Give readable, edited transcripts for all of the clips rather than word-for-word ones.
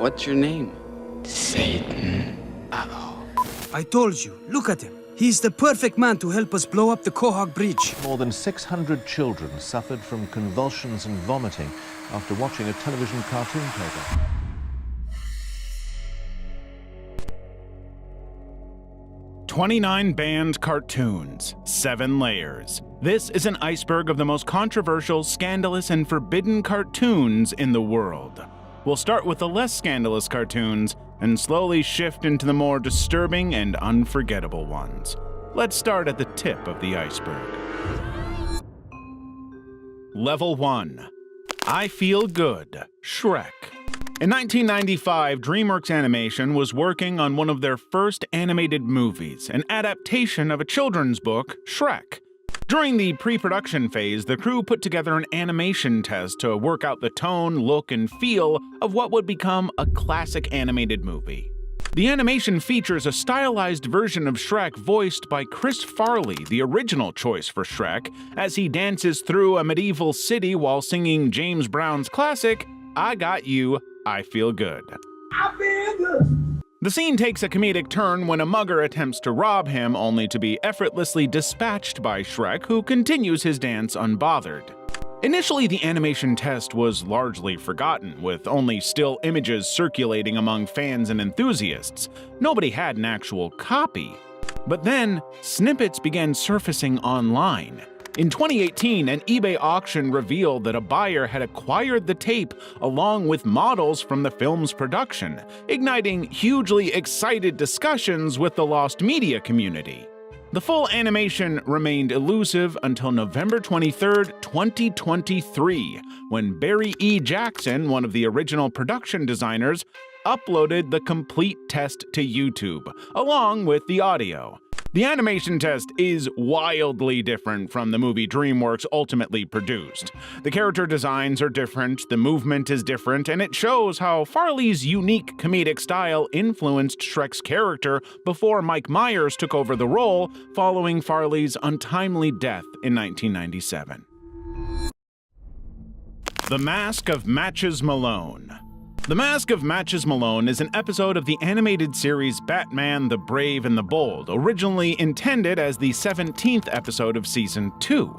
What's your name? Satan. Uh-oh. I told you, look at him. He's the perfect man to help us blow up the Quahog Bridge. More than 600 children suffered from convulsions and vomiting after watching a television cartoon program. "29 banned cartoons, 7 layers. This is an iceberg of the most controversial, scandalous, and forbidden cartoons in the world. We'll start with the less scandalous cartoons and slowly shift into the more disturbing and unforgettable ones. Let's start at the tip of the iceberg. Level 1. I Feel Good, Shrek. In 1995, DreamWorks Animation was working on one of their first animated movies, an adaptation of a children's book, Shrek. During the pre-production phase, the crew put together an animation test to work out the tone, look, and feel of what would become a classic animated movie. The animation features a stylized version of Shrek voiced by Chris Farley, the original choice for Shrek, as he dances through a medieval city while singing James Brown's classic, I Got You, I Feel Good. I feel good. The scene takes a comedic turn when a mugger attempts to rob him, only to be effortlessly dispatched by Shrek, who continues his dance unbothered. Initially, the animation test was largely forgotten, with only still images circulating among fans and enthusiasts. Nobody had an actual copy. But then, snippets began surfacing online. In 2018, an eBay auction revealed that a buyer had acquired the tape along with models from the film's production, igniting hugely excited discussions with the lost media community. The full animation remained elusive until November 23, 2023, when Barry E. Jackson, one of the original production designers, uploaded the complete test to YouTube, along with the audio. The animation test is wildly different from the movie DreamWorks ultimately produced. The character designs are different, the movement is different, and it shows how Farley's unique comedic style influenced Shrek's character before Mike Myers took over the role following Farley's untimely death in 1997. The Mask of Matches Malone. The Mask of Matches Malone is an episode of the animated series Batman the Brave and the Bold, originally intended as the 17th episode of Season 2.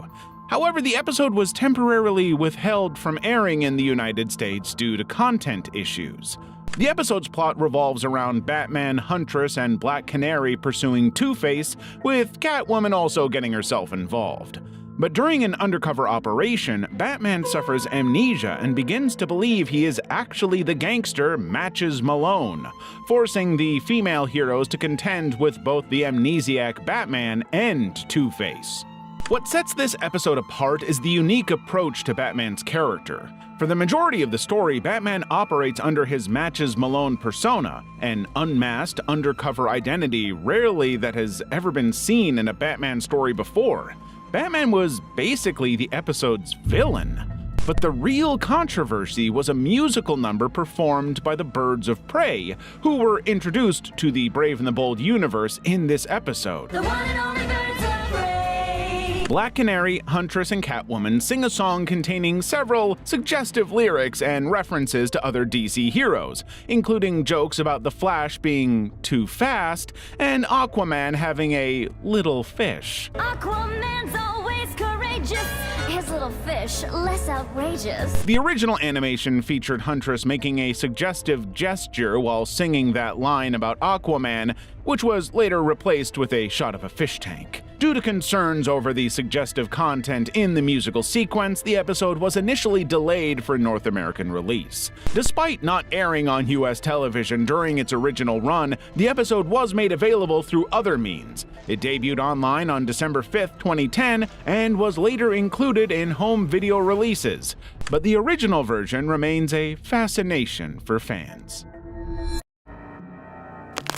However, the episode was temporarily withheld from airing in the United States due to content issues. The episode's plot revolves around Batman, Huntress, and Black Canary pursuing Two-Face, with Catwoman also getting herself involved. But during an undercover operation, Batman suffers amnesia and begins to believe he is actually the gangster Matches Malone, forcing the female heroes to contend with both the amnesiac Batman and Two-Face. What sets this episode apart is the unique approach to Batman's character. For the majority of the story, Batman operates under his Matches Malone persona, an unmasked, undercover identity rarely that has ever been seen in a Batman story before. Batman was basically the episode's villain. But the real controversy was a musical number performed by the Birds of Prey, who were introduced to the Brave and the Bold universe in this episode. The one and only Birds of Prey. Black Canary, Huntress, and Catwoman sing a song containing several suggestive lyrics and references to other DC heroes, including jokes about the Flash being too fast and Aquaman having a little fish. Aquaman's always courageous. His little fish, less outrageous. The original animation featured Huntress making a suggestive gesture while singing that line about Aquaman, which was later replaced with a shot of a fish tank. Due to concerns over the suggestive content in the musical sequence, the episode was initially delayed for North American release. Despite not airing on US television during its original run, the episode was made available through other means. It debuted online on December 5, 2010, and was later included in home video releases. But the original version remains a fascination for fans.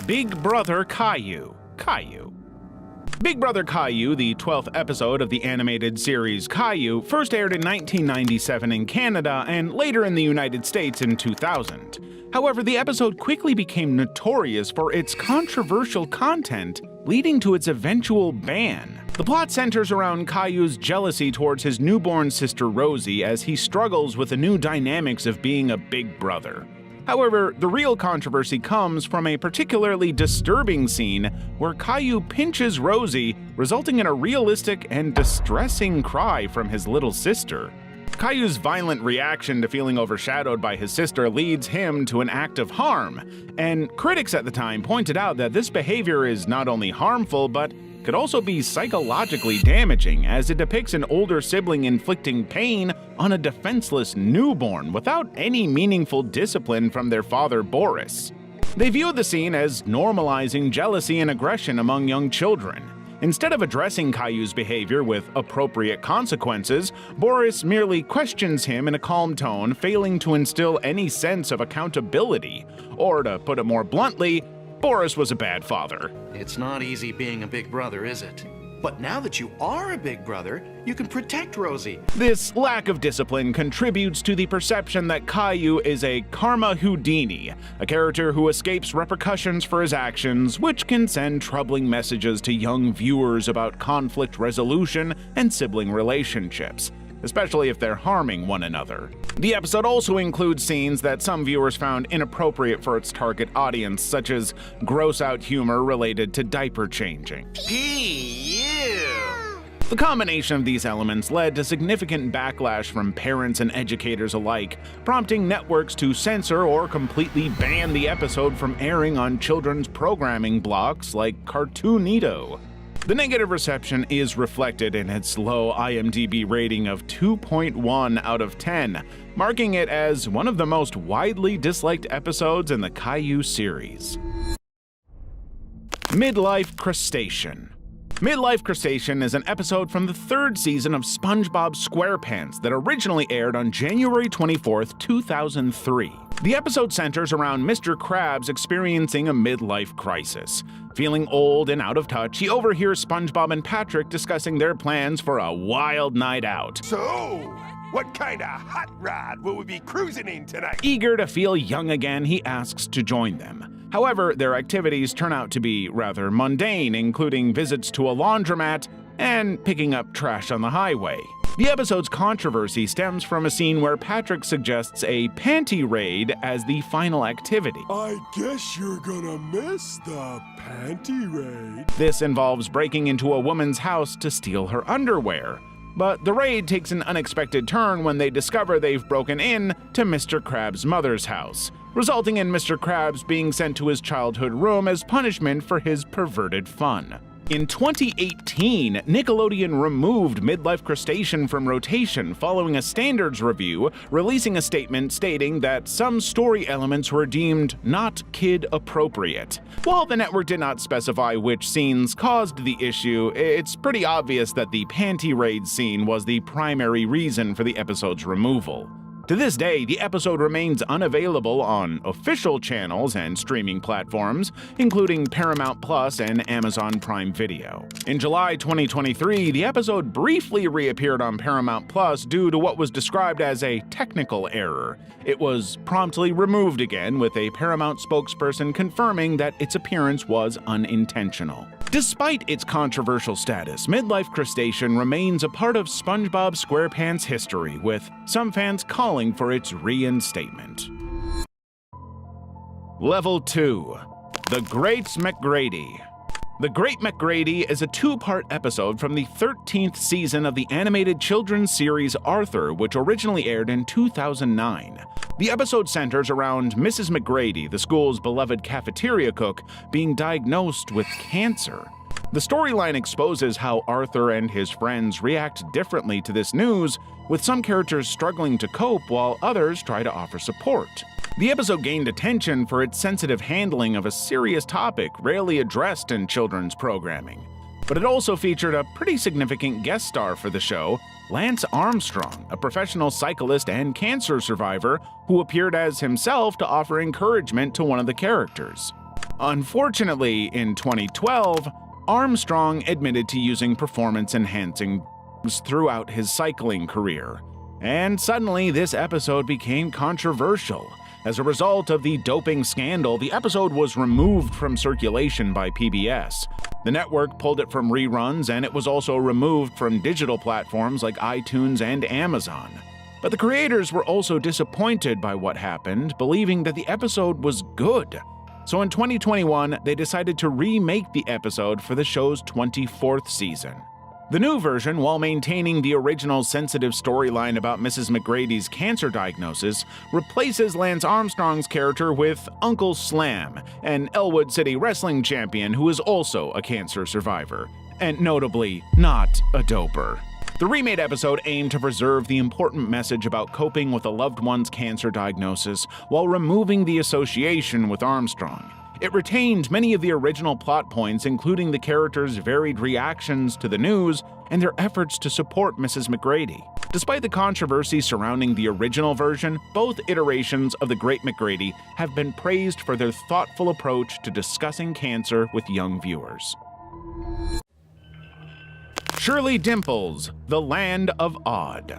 Big Brother Caillou. Big Brother Caillou, the 12th episode of the animated series Caillou, first aired in 1997 in Canada and later in the United States in 2000. However, the episode quickly became notorious for its controversial content, leading to its eventual ban. The plot centers around Caillou's jealousy towards his newborn sister Rosie as he struggles with the new dynamics of being a big brother. However, the real controversy comes from a particularly disturbing scene where Caillou pinches Rosie, resulting in a realistic and distressing cry from his little sister. Caillou's violent reaction to feeling overshadowed by his sister leads him to an act of harm, and critics at the time pointed out that this behavior is not only harmful but could also be psychologically damaging, as it depicts an older sibling inflicting pain on a defenseless newborn without any meaningful discipline from their father Boris. They viewed the scene as normalizing jealousy and aggression among young children. Instead of addressing Caillou's behavior with appropriate consequences, Boris merely questions him in a calm tone, failing to instill any sense of accountability. Or, to put it more bluntly, Boris was a bad father. It's not easy being a big brother, is it? But now that you are a big brother, you can protect Rosie. This lack of discipline contributes to the perception that Caillou is a karma Houdini, a character who escapes repercussions for his actions, which can send troubling messages to young viewers about conflict resolution and sibling relationships, especially if they're harming one another. The episode also includes scenes that some viewers found inappropriate for its target audience, such as gross-out humor related to diaper changing. The combination of these elements led to significant backlash from parents and educators alike, prompting networks to censor or completely ban the episode from airing on children's programming blocks like Cartoonito. The negative reception is reflected in its low IMDb rating of 2.1 out of 10, marking it as one of the most widely disliked episodes in the Caillou series. Midlife Crustacean. Midlife Crustacean is an episode from the third season of SpongeBob SquarePants that originally aired on January 24, 2003. The episode centers around Mr. Krabs experiencing a midlife crisis. Feeling old and out of touch, he overhears SpongeBob and Patrick discussing their plans for a wild night out. So, what kind of hot rod will we be cruising in tonight? Eager to feel young again, he asks to join them. However, their activities turn out to be rather mundane, including visits to a laundromat and picking up trash on the highway. The episode's controversy stems from a scene where Patrick suggests a panty raid as the final activity. I guess you're gonna miss the panty raid. This involves breaking into a woman's house to steal her underwear. But the raid takes an unexpected turn when they discover they've broken in to Mr. Krabs' mother's house, resulting in Mr. Krabs being sent to his childhood room as punishment for his perverted fun. In 2018, Nickelodeon removed Midlife Crustacean from rotation following a standards review, releasing a statement stating that some story elements were deemed not kid-appropriate. While the network did not specify which scenes caused the issue, it's pretty obvious that the panty raid scene was the primary reason for the episode's removal. To this day, the episode remains unavailable on official channels and streaming platforms, including Paramount Plus and Amazon Prime Video. In July 2023, the episode briefly reappeared on Paramount Plus due to what was described as a technical error. It was promptly removed again, with a Paramount spokesperson confirming that its appearance was unintentional. Despite its controversial status, Midlife Crustacean remains a part of SpongeBob SquarePants history, with some fans calling for its reinstatement. Level 2. The Great McGrady. The Great McGrady is a two-part episode from the 13th season of the animated children's series Arthur, which originally aired in 2009. The episode centers around Mrs. McGrady, the school's beloved cafeteria cook, being diagnosed with cancer. The storyline exposes how Arthur and his friends react differently to this news, with some characters struggling to cope while others try to offer support. The episode gained attention for its sensitive handling of a serious topic rarely addressed in children's programming. But it also featured a pretty significant guest star for the show, Lance Armstrong, a professional cyclist and cancer survivor who appeared as himself to offer encouragement to one of the characters. Unfortunately, in 2012, Armstrong admitted to using performance-enhancing drugs throughout his cycling career. And suddenly, this episode became controversial. As a result of the doping scandal, the episode was removed from circulation by PBS. The network pulled it from reruns, and it was also removed from digital platforms like iTunes and Amazon. But the creators were also disappointed by what happened, believing that the episode was good. So in 2021, they decided to remake the episode for the show's 24th season. The new version, while maintaining the original sensitive storyline about Mrs. McGrady's cancer diagnosis, replaces Lance Armstrong's character with Uncle Slam, an Elwood City wrestling champion who is also a cancer survivor, and notably not a doper. The remade episode aimed to preserve the important message about coping with a loved one's cancer diagnosis while removing the association with Armstrong. It retained many of the original plot points, including the characters' varied reactions to the news and their efforts to support Mrs. McGrady. Despite the controversy surrounding the original version, both iterations of The Great McGrady have been praised for their thoughtful approach to discussing cancer with young viewers. Shirley Dimples, The Land of Odd.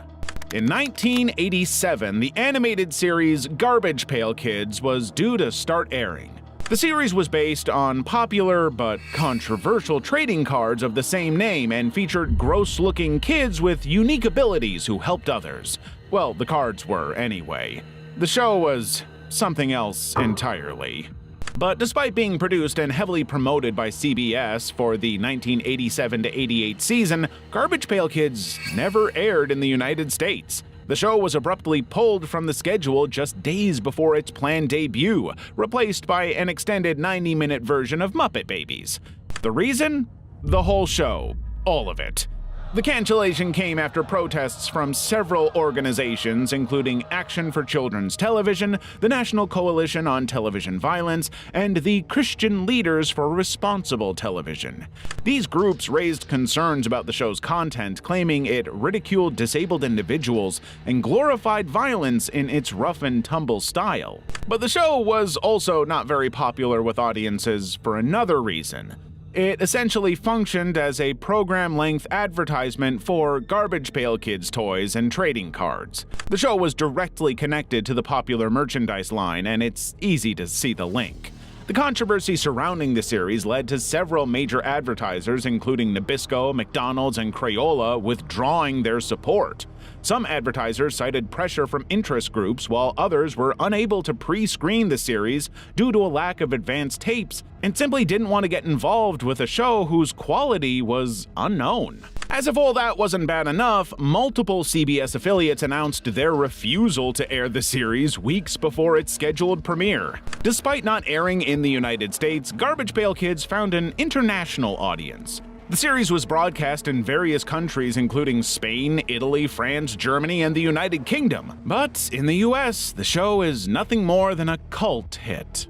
In 1987, the animated series Garbage Pail Kids was due to start airing. The series was based on popular but controversial trading cards of the same name and featured gross-looking kids with unique abilities who helped others. Well, the cards were anyway. The show was something else entirely. But despite being produced and heavily promoted by CBS for the 1987-88 season, Garbage Pail Kids never aired in the United States. The show was abruptly pulled from the schedule just days before its planned debut, replaced by an extended 90-minute version of Muppet Babies. The reason? The whole show. All of it. The cancellation came after protests from several organizations, including Action for Children's Television, the National Coalition on Television Violence, and the Christian Leaders for Responsible Television. These groups raised concerns about the show's content, claiming it ridiculed disabled individuals and glorified violence in its rough-and-tumble style. But the show was also not very popular with audiences for another reason. It essentially functioned as a program-length advertisement for Garbage Pail Kids toys and trading cards. The show was directly connected to the popular merchandise line, and it's easy to see the link. The controversy surrounding the series led to several major advertisers, including Nabisco, McDonald's, and Crayola, withdrawing their support. Some advertisers cited pressure from interest groups, while others were unable to pre-screen the series due to a lack of advanced tapes and simply didn't want to get involved with a show whose quality was unknown. As if all that wasn't bad enough, multiple CBS affiliates announced their refusal to air the series weeks before its scheduled premiere. Despite not airing in the United States, Garbage Pail Kids found an international audience. The series was broadcast in various countries including Spain, Italy, France, Germany, and the United Kingdom. But in the US, the show is nothing more than a cult hit.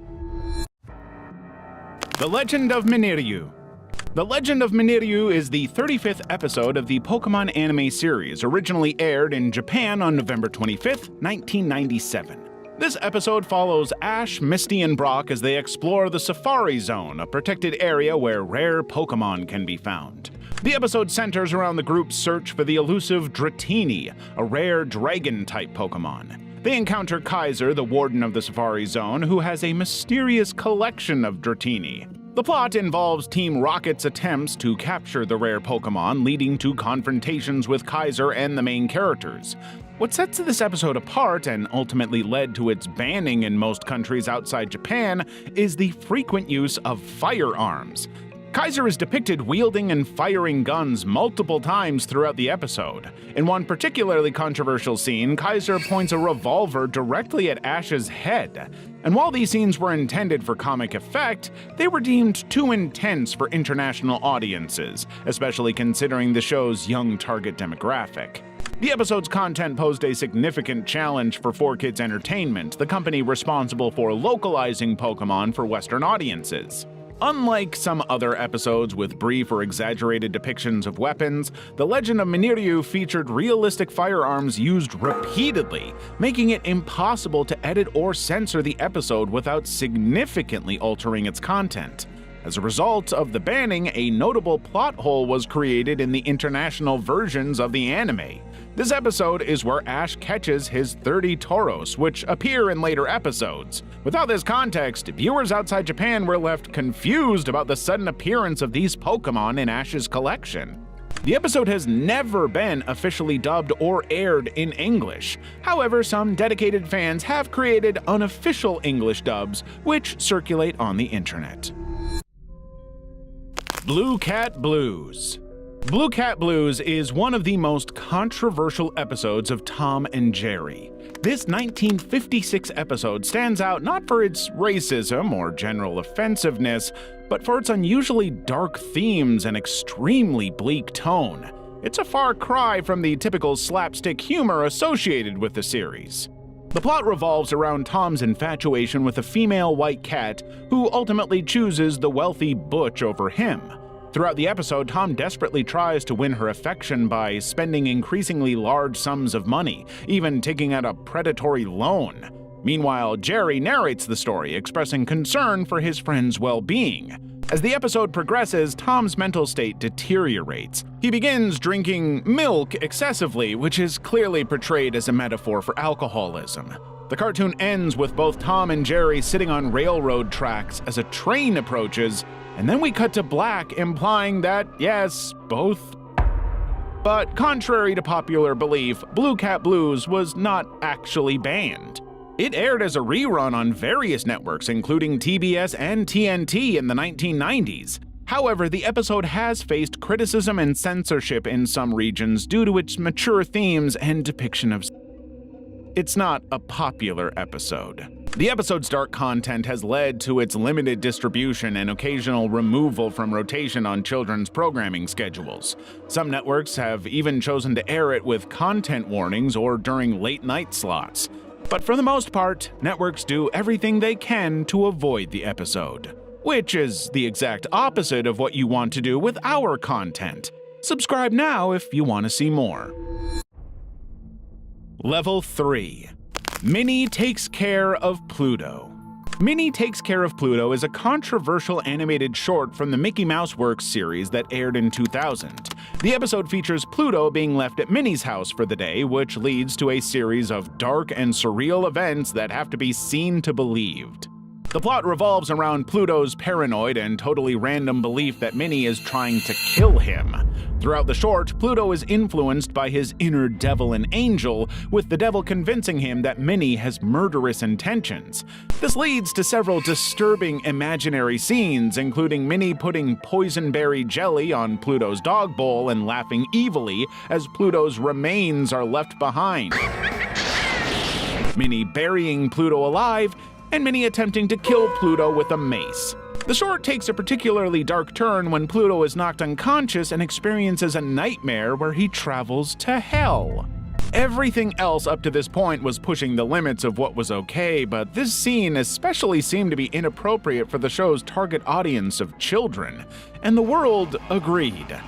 The Legend of Miniryu. The Legend of Miniryu is the 35th episode of the Pokemon anime series, originally aired in Japan on November 25th, 1997. This episode follows Ash, Misty, and Brock as they explore the Safari Zone, a protected area where rare Pokemon can be found. The episode centers around the group's search for the elusive Dratini, a rare dragon-type Pokemon. They encounter Kaiser, the warden of the Safari Zone, who has a mysterious collection of Dratini. The plot involves Team Rocket's attempts to capture the rare Pokemon, leading to confrontations with Kaiser and the main characters. What sets this episode apart, and ultimately led to its banning in most countries outside Japan, is the frequent use of firearms. Kaiser is depicted wielding and firing guns multiple times throughout the episode. In one particularly controversial scene, Kaiser points a revolver directly at Ash's head. And while these scenes were intended for comic effect, they were deemed too intense for international audiences, especially considering the show's young target demographic. The episode's content posed a significant challenge for 4Kids Entertainment, the company responsible for localizing Pokemon for Western audiences. Unlike some other episodes with brief or exaggerated depictions of weapons, The Legend of Miniryu featured realistic firearms used repeatedly, making it impossible to edit or censor the episode without significantly altering its content. As a result of the banning, a notable plot hole was created in the international versions of the anime. This episode is where Ash catches his 30 Tauros, which appear in later episodes. Without this context, viewers outside Japan were left confused about the sudden appearance of these Pokemon in Ash's collection. The episode has never been officially dubbed or aired in English. However, some dedicated fans have created unofficial English dubs, which circulate on the internet. Blue Cat Blues. Blue Cat Blues is one of the most controversial episodes of Tom and Jerry. This 1956 episode stands out not for its racism or general offensiveness, but for its unusually dark themes and extremely bleak tone. It's a far cry from the typical slapstick humor associated with the series. The plot revolves around Tom's infatuation with a female white cat who ultimately chooses the wealthy Butch over him. Throughout the episode, Tom desperately tries to win her affection by spending increasingly large sums of money, even taking out a predatory loan. Meanwhile, Jerry narrates the story, expressing concern for his friend's well-being. As the episode progresses, Tom's mental state deteriorates. He begins drinking milk excessively, which is clearly portrayed as a metaphor for alcoholism. The cartoon ends with both Tom and Jerry sitting on railroad tracks as a train approaches, and then we cut to black, implying that, yes, both. But contrary to popular belief, Blue Cat Blues was not actually banned. It aired as a rerun on various networks, including TBS and TNT in the 1990s. However, the episode has faced criticism and censorship in some regions due to its mature themes and depiction of. It's not a popular episode. The episode's dark content has led to its limited distribution and occasional removal from rotation on children's programming schedules. Some networks have even chosen to air it with content warnings or during late-night slots. But for the most part, networks do everything they can to avoid the episode, which is the exact opposite of what you want to do with our content. Subscribe now if you want to see more. Level 3. Minnie Takes Care of Pluto. Minnie Takes Care of Pluto is a controversial animated short from the Mickey Mouse Works series that aired in 2000. The episode features Pluto being left at Minnie's house for the day, which leads to a series of dark and surreal events that have to be seen to believed. The plot revolves around Pluto's paranoid and totally random belief that Minnie is trying to kill him. Throughout the short, Pluto is influenced by his inner devil and angel, with the devil convincing him that Minnie has murderous intentions. This leads to several disturbing imaginary scenes, including Minnie putting poisonberry jelly on Pluto's dog bowl and laughing evilly as Pluto's remains are left behind, Minnie burying Pluto alive, and Minnie attempting to kill Pluto with a mace. The short takes a particularly dark turn when Pluto is knocked unconscious and experiences a nightmare where he travels to hell. Everything else up to this point was pushing the limits of what was okay, but this scene especially seemed to be inappropriate for the show's target audience of children, and the world agreed.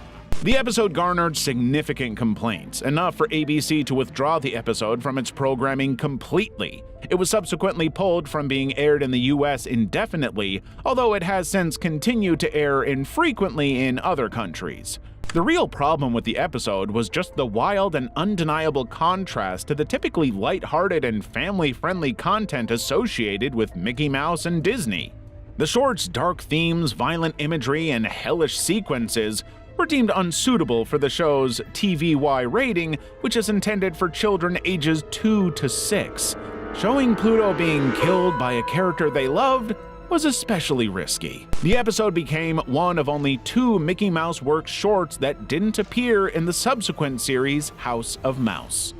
The episode garnered significant complaints, enough for ABC to withdraw the episode from its programming completely. It was subsequently pulled from being aired in the US indefinitely, although it has since continued to air infrequently in other countries. The real problem with the episode was just the wild and undeniable contrast to the typically lighthearted and family-friendly content associated with Mickey Mouse and Disney. The short's dark themes, violent imagery, and hellish sequences were deemed unsuitable for the show's TVY rating, which is intended for children ages 2 to 6. Showing Pluto being killed by a character they loved was especially risky. The episode became one of only 2 Mickey Mouse Works shorts that didn't appear in the subsequent series House of Mouse.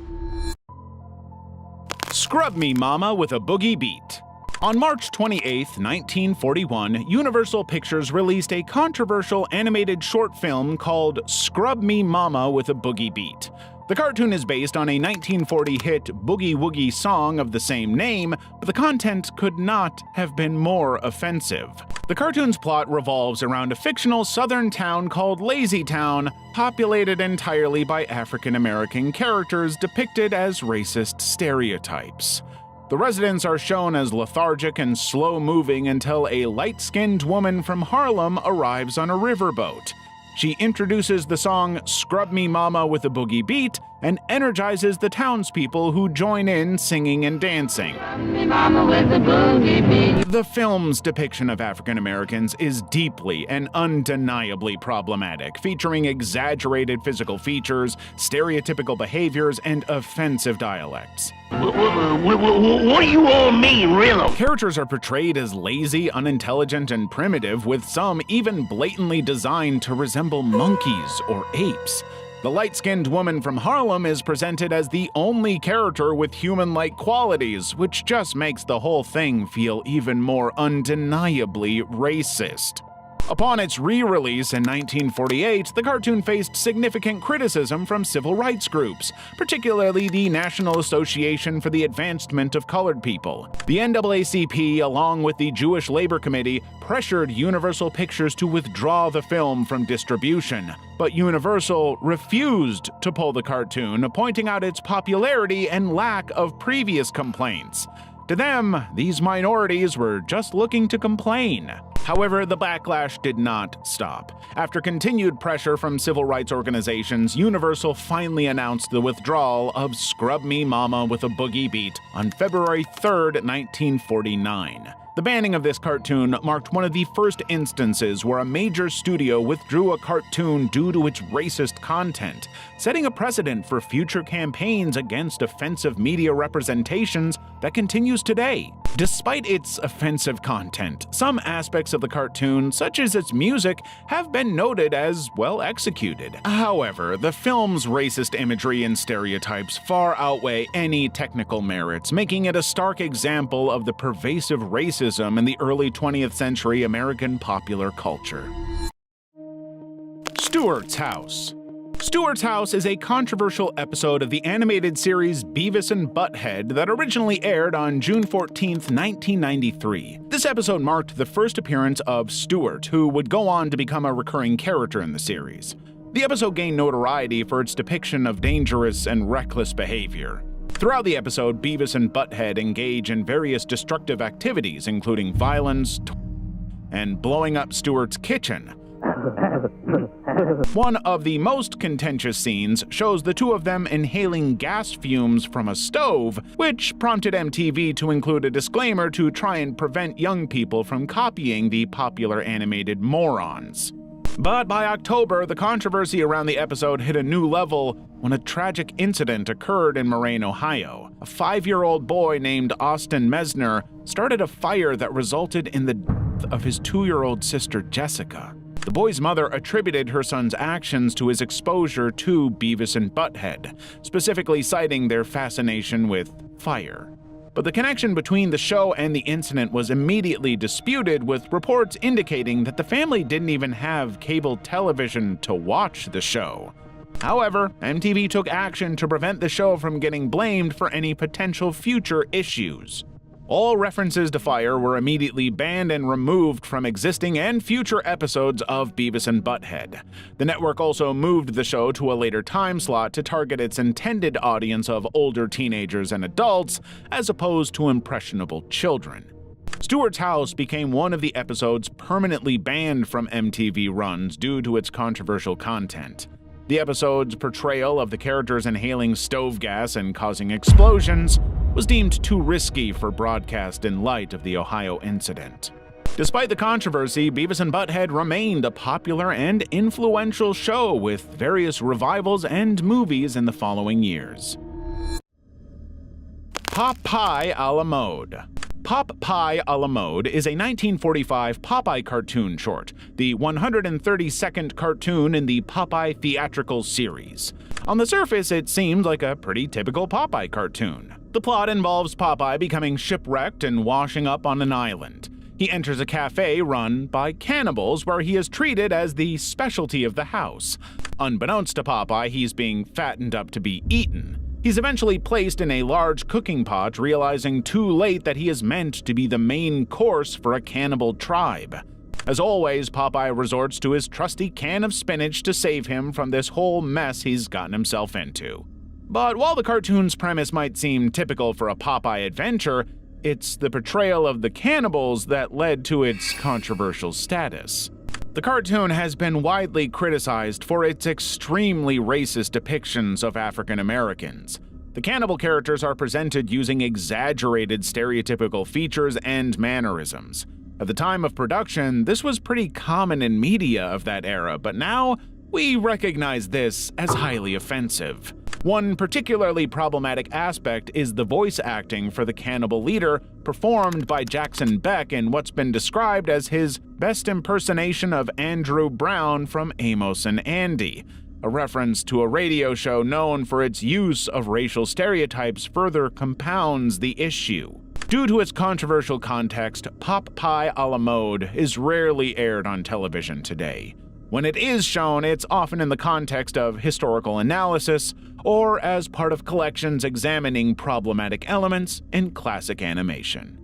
Scrub Me Mama with a Boogie Beat. On March 28, 1941, Universal Pictures released a controversial animated short film called Scrub Me Mama with a Boogie Beat. The cartoon is based on a 1940 hit Boogie Woogie song of the same name, but the content could not have been more offensive. The cartoon's plot revolves around a fictional southern town called Lazy Town, populated entirely by African American characters depicted as racist stereotypes. The residents are shown as lethargic and slow-moving until a light-skinned woman from Harlem arrives on a riverboat. She introduces the song Scrub Me Mama with a Boogie Beat and energizes the townspeople who join in singing and dancing. The film's depiction of African Americans is deeply and undeniably problematic, featuring exaggerated physical features, stereotypical behaviors, and offensive dialects. What do you all mean, really? Characters are portrayed as lazy, unintelligent, and primitive, with some even blatantly designed to resemble monkeys or apes. The light-skinned woman from Harlem is presented as the only character with human-like qualities, which just makes the whole thing feel even more undeniably racist. Upon its re-release in 1948, the cartoon faced significant criticism from civil rights groups, particularly the National Association for the Advancement of Colored People. The NAACP, along with the Jewish Labor Committee, pressured Universal Pictures to withdraw the film from distribution, but Universal refused to pull the cartoon, pointing out its popularity and lack of previous complaints. To them, these minorities were just looking to complain. However, the backlash did not stop. After continued pressure from civil rights organizations, Universal finally announced the withdrawal of Scrub Me Mama with a Boogie Beat on February 3, 1949. The banning of this cartoon marked one of the first instances where a major studio withdrew a cartoon due to its racist content, setting a precedent for future campaigns against offensive media representations that continues today. Despite its offensive content, some aspects of the cartoon, such as its music, have been noted as well executed. However, the film's racist imagery and stereotypes far outweigh any technical merits, making it a stark example of the pervasive racism in the early 20th century American popular culture. Stewart's House. Stewart's House is a controversial episode of the animated series Beavis and Butthead that originally aired on June 14, 1993. This episode marked the first appearance of Stewart, who would go on to become a recurring character in the series. The episode gained notoriety for its depiction of dangerous and reckless behavior. Throughout the episode, Beavis and Butthead engage in various destructive activities, including violence and blowing up Stewart's kitchen. One of the most contentious scenes shows the two of them inhaling gas fumes from a stove, which prompted MTV to include a disclaimer to try and prevent young people from copying the popular animated morons. But by October, the controversy around the episode hit a new level when a tragic incident occurred in Moraine, Ohio. A 5-year-old boy named Austin Mesner started a fire that resulted in the death of his 2-year-old sister, Jessica. The boy's mother attributed her son's actions to his exposure to Beavis and Butthead, specifically citing their fascination with fire. But the connection between the show and the incident was immediately disputed, with reports indicating that the family didn't even have cable television to watch the show. However, MTV took action to prevent the show from getting blamed for any potential future issues. All references to fire were immediately banned and removed from existing and future episodes of Beavis and Butthead. The network also moved the show to a later time slot to target its intended audience of older teenagers and adults, as opposed to impressionable children. Stewart's House became one of the episodes permanently banned from MTV runs due to its controversial content. The episode's portrayal of the characters inhaling stove gas and causing explosions was deemed too risky for broadcast in light of the Ohio incident. Despite the controversy, Beavis and Butthead remained a popular and influential show, with various revivals and movies in the following years. Pop Pie a la Mode. Pop Pie a la Mode is a 1945 Popeye cartoon short, the 132nd cartoon in the Popeye theatrical series. On the surface, it seemed like a pretty typical Popeye cartoon. The plot involves Popeye becoming shipwrecked and washing up on an island. He enters a cafe run by cannibals where he is treated as the specialty of the house. Unbeknownst to Popeye, he's being fattened up to be eaten. He's eventually placed in a large cooking pot, realizing too late that he is meant to be the main course for a cannibal tribe. As always, Popeye resorts to his trusty can of spinach to save him from this whole mess he's gotten himself into. But while the cartoon's premise might seem typical for a Popeye adventure, it's the portrayal of the cannibals that led to its controversial status. The cartoon has been widely criticized for its extremely racist depictions of African Americans. The cannibal characters are presented using exaggerated stereotypical features and mannerisms. At the time of production, this was pretty common in media of that era, but now we recognize this as highly offensive. One particularly problematic aspect is the voice acting for the cannibal leader, performed by Jackson Beck in what's been described as his best impersonation of Andrew Brown from Amos and Andy. A reference to a radio show known for its use of racial stereotypes further compounds the issue. Due to its controversial context, Pop Pie a la Mode is rarely aired on television today. When it is shown, it's often in the context of historical analysis or as part of collections examining problematic elements in classic animation.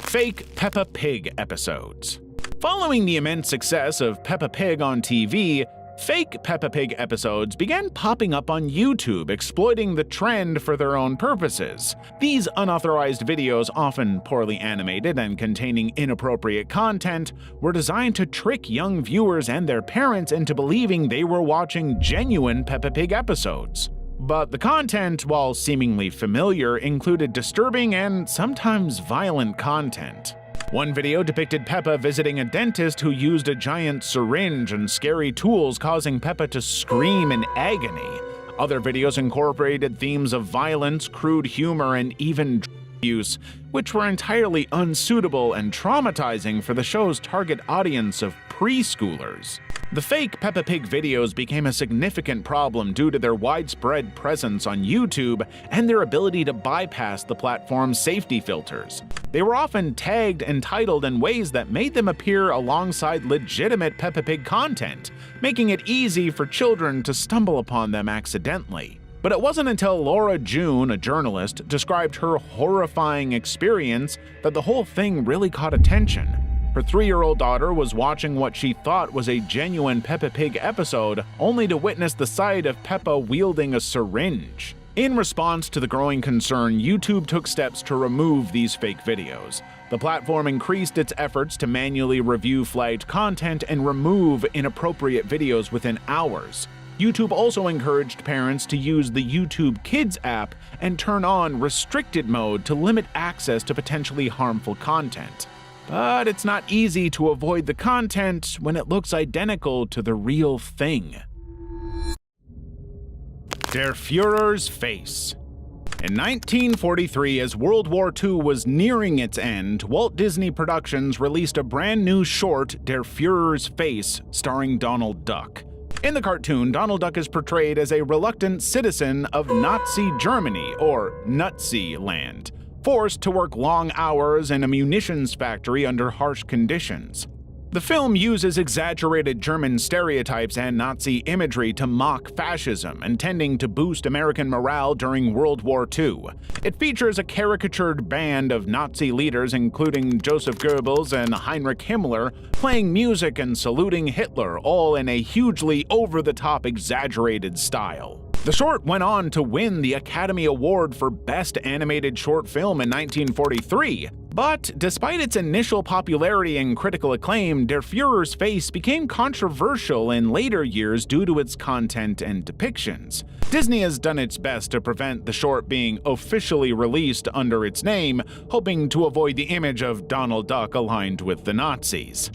Fake Peppa Pig episodes. Following the immense success of Peppa Pig on TV, fake Peppa Pig episodes began popping up on YouTube, exploiting the trend for their own purposes. These unauthorized videos, often poorly animated and containing inappropriate content, were designed to trick young viewers and their parents into believing they were watching genuine Peppa Pig episodes. But the content, while seemingly familiar, included disturbing and sometimes violent content. One video depicted Peppa visiting a dentist who used a giant syringe and scary tools, causing Peppa to scream in agony. Other videos incorporated themes of violence, crude humor, and even drug use, which were entirely unsuitable and traumatizing for the show's target audience of preschoolers. The fake Peppa Pig videos became a significant problem due to their widespread presence on YouTube and their ability to bypass the platform's safety filters. They were often tagged and titled in ways that made them appear alongside legitimate Peppa Pig content, making it easy for children to stumble upon them accidentally. But it wasn't until Laura June, a journalist, described her horrifying experience that the whole thing really caught attention. Her 3-year-old daughter was watching what she thought was a genuine Peppa Pig episode, only to witness the sight of Peppa wielding a syringe. In response to the growing concern, YouTube took steps to remove these fake videos. The platform increased its efforts to manually review flagged content and remove inappropriate videos within hours. YouTube also encouraged parents to use the YouTube Kids app and turn on restricted mode to limit access to potentially harmful content. But it's not easy to avoid the content when it looks identical to the real thing. Der Führer's Face. In 1943, as World War II was nearing its end, Walt Disney Productions released a brand new short, Der Führer's Face, starring Donald Duck. In the cartoon, Donald Duck is portrayed as a reluctant citizen of Nazi Germany, or Nutsy land, forced to work long hours in a munitions factory under harsh conditions. The film uses exaggerated German stereotypes and Nazi imagery to mock fascism, intending to boost American morale during World War II. It features a caricatured band of Nazi leaders, including Joseph Goebbels and Heinrich Himmler, playing music and saluting Hitler, all in a hugely over-the-top exaggerated style. The short went on to win the Academy Award for Best Animated Short Film in 1943, but despite its initial popularity and critical acclaim, Der Führer's Face became controversial in later years due to its content and depictions. Disney has done its best to prevent the short being officially released under its name, hoping to avoid the image of Donald Duck aligned with the Nazis.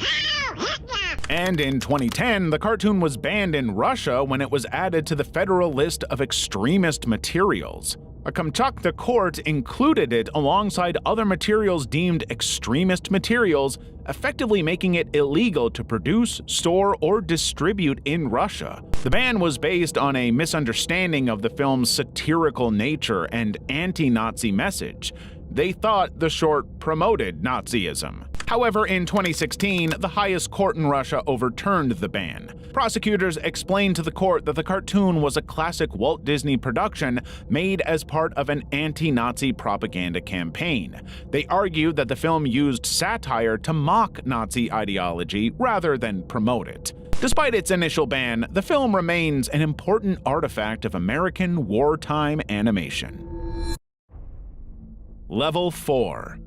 And in 2010, the cartoon was banned in Russia when it was added to the federal list of extremist materials. A Kamchatka court included it alongside other materials deemed extremist materials, effectively making it illegal to produce, store, or distribute in Russia. The ban was based on a misunderstanding of the film's satirical nature and anti-Nazi message. They thought the short promoted Nazism. However, in 2016, the highest court in Russia overturned the ban. Prosecutors explained to the court that the cartoon was a classic Walt Disney production made as part of an anti-Nazi propaganda campaign. They argued that the film used satire to mock Nazi ideology rather than promote it. Despite its initial ban, the film remains an important artifact of American wartime animation. Level 4.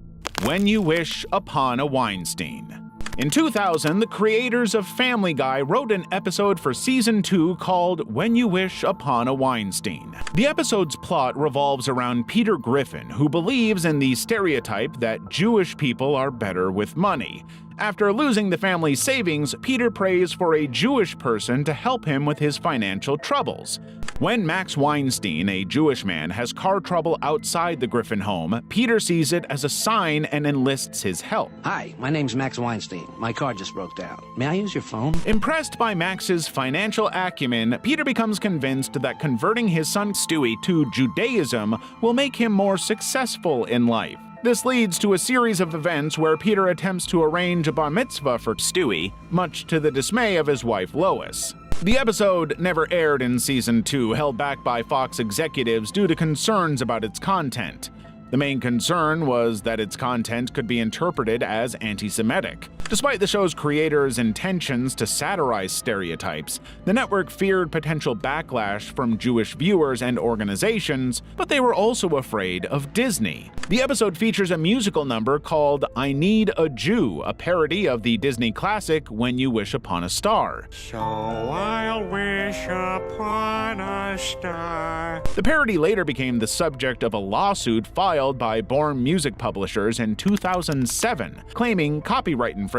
When You Wish Upon a Weinstein. In 2000, the creators of Family Guy wrote an episode for Season 2 called When You Wish Upon a Weinstein. The episode's plot revolves around Peter Griffin, who believes in the stereotype that Jewish people are better with money. After losing the family's savings, Peter prays for a Jewish person to help him with his financial troubles. When Max Weinstein, a Jewish man, has car trouble outside the Griffin home, Peter sees it as a sign and enlists his help. Hi, my name's Max Weinstein. My car just broke down. May I use your phone? Impressed by Max's financial acumen, Peter becomes convinced that converting his son Stewie to Judaism will make him more successful in life. This leads to a series of events where Peter attempts to arrange a bar mitzvah for Stewie, much to the dismay of his wife Lois. The episode never aired in Season 2, held back by Fox executives due to concerns about its content. The main concern was that its content could be interpreted as anti-Semitic. Despite the show's creators' intentions to satirize stereotypes, the network feared potential backlash from Jewish viewers and organizations, but they were also afraid of Disney. The episode features a musical number called I Need a Jew, a parody of the Disney classic When You Wish Upon a Star. So I'll wish upon a star. The parody later became the subject of a lawsuit filed by Born Music Publishers in 2007, claiming copyright infringement.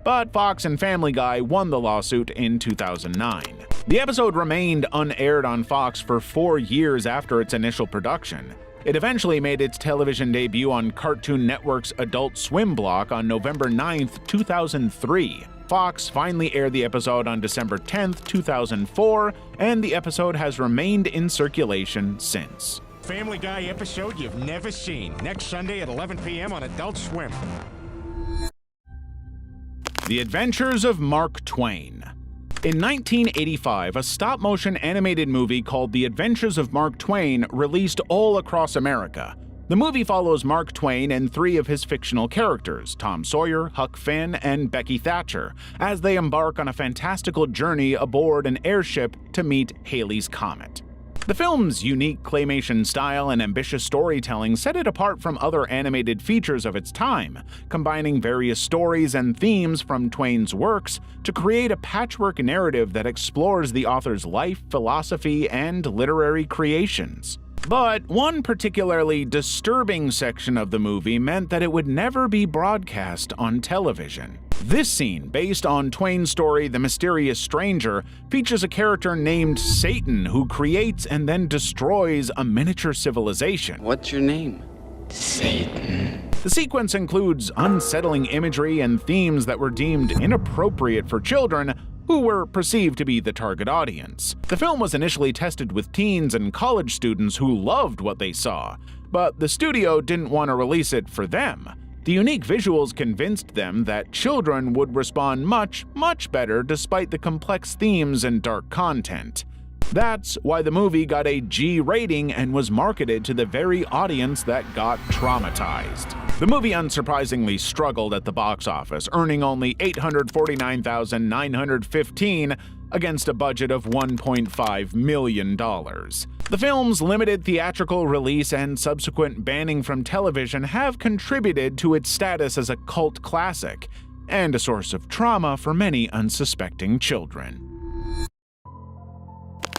But Fox and Family Guy won the lawsuit in 2009. The episode remained unaired on Fox for 4 years after its initial production. It eventually made its television debut on Cartoon Network's Adult Swim block on November 9, 2003. Fox finally aired the episode on December 10, 2004, and the episode has remained in circulation since. Family Guy episode you've never seen. Next Sunday at 11 p.m. on Adult Swim. The Adventures of Mark Twain. In 1985, a stop-motion animated movie called The Adventures of Mark Twain released all across America. The movie follows Mark Twain and 3 of his fictional characters, Tom Sawyer, Huck Finn, and Becky Thatcher, as they embark on a fantastical journey aboard an airship to meet Halley's Comet. The film's unique claymation style and ambitious storytelling set it apart from other animated features of its time, combining various stories and themes from Twain's works to create a patchwork narrative that explores the author's life, philosophy, and literary creations. But one particularly disturbing section of the movie meant that it would never be broadcast on television. This scene, based on Twain's story The Mysterious Stranger, features a character named Satan who creates and then destroys a miniature civilization. What's your name? Satan. The sequence includes unsettling imagery and themes that were deemed inappropriate for children who were perceived to be the target audience. The film was initially tested with teens and college students who loved what they saw, but the studio didn't want to release it for them. The unique visuals convinced them that children would respond much better despite the complex themes and dark content. That's why the movie got a G rating and was marketed to the very audience that got traumatized. The movie unsurprisingly struggled at the box office, earning only $849,915 against a budget of $1.5 million. The film's limited theatrical release and subsequent banning from television have contributed to its status as a cult classic and a source of trauma for many unsuspecting children.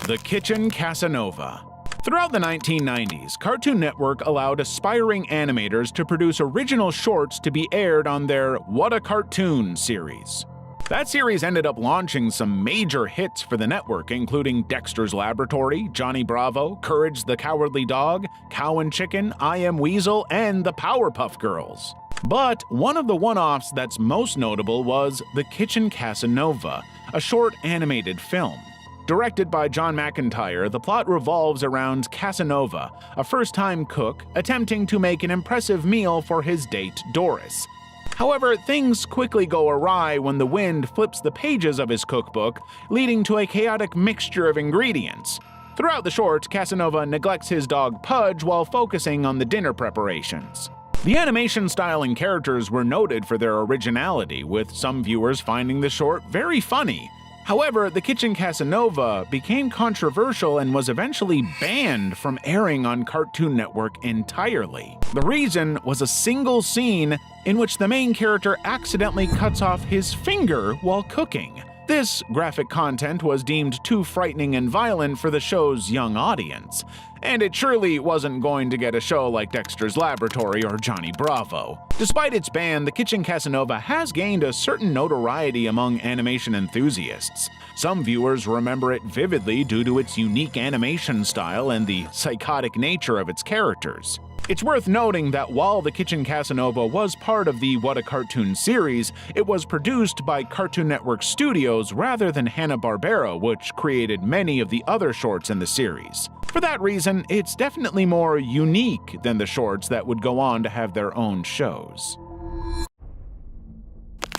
The Kitchen Casanova. Throughout the 1990s, Cartoon Network allowed aspiring animators to produce original shorts to be aired on their What a Cartoon series. That series ended up launching some major hits for the network, including Dexter's Laboratory, Johnny Bravo, Courage the Cowardly Dog, Cow and Chicken, I Am Weasel, and the Powerpuff Girls. But one of the one-offs that's most notable was The Kitchen Casanova, a short animated film. Directed by John McIntyre, the plot revolves around Casanova, a first-time cook attempting to make an impressive meal for his date Doris. However, things quickly go awry when the wind flips the pages of his cookbook, leading to a chaotic mixture of ingredients. Throughout the short, Casanova neglects his dog Pudge while focusing on the dinner preparations. The animation style and characters were noted for their originality, with some viewers finding the short very funny. However, the Kitchen Casanova became controversial and was eventually banned from airing on Cartoon Network entirely. The reason was a single scene in which the main character accidentally cuts off his finger while cooking. This graphic content was deemed too frightening and violent for the show's young audience, and it surely wasn't going to get a show like Dexter's Laboratory or Johnny Bravo. Despite its ban, The Kitchen Casanova has gained a certain notoriety among animation enthusiasts. Some viewers remember it vividly due to its unique animation style and the psychotic nature of its characters. It's worth noting that while The Kitchen Casanova was part of the What a Cartoon series, it was produced by Cartoon Network Studios rather than Hanna-Barbera, which created many of the other shorts in the series. For that reason, it's definitely more unique than the shorts that would go on to have their own shows.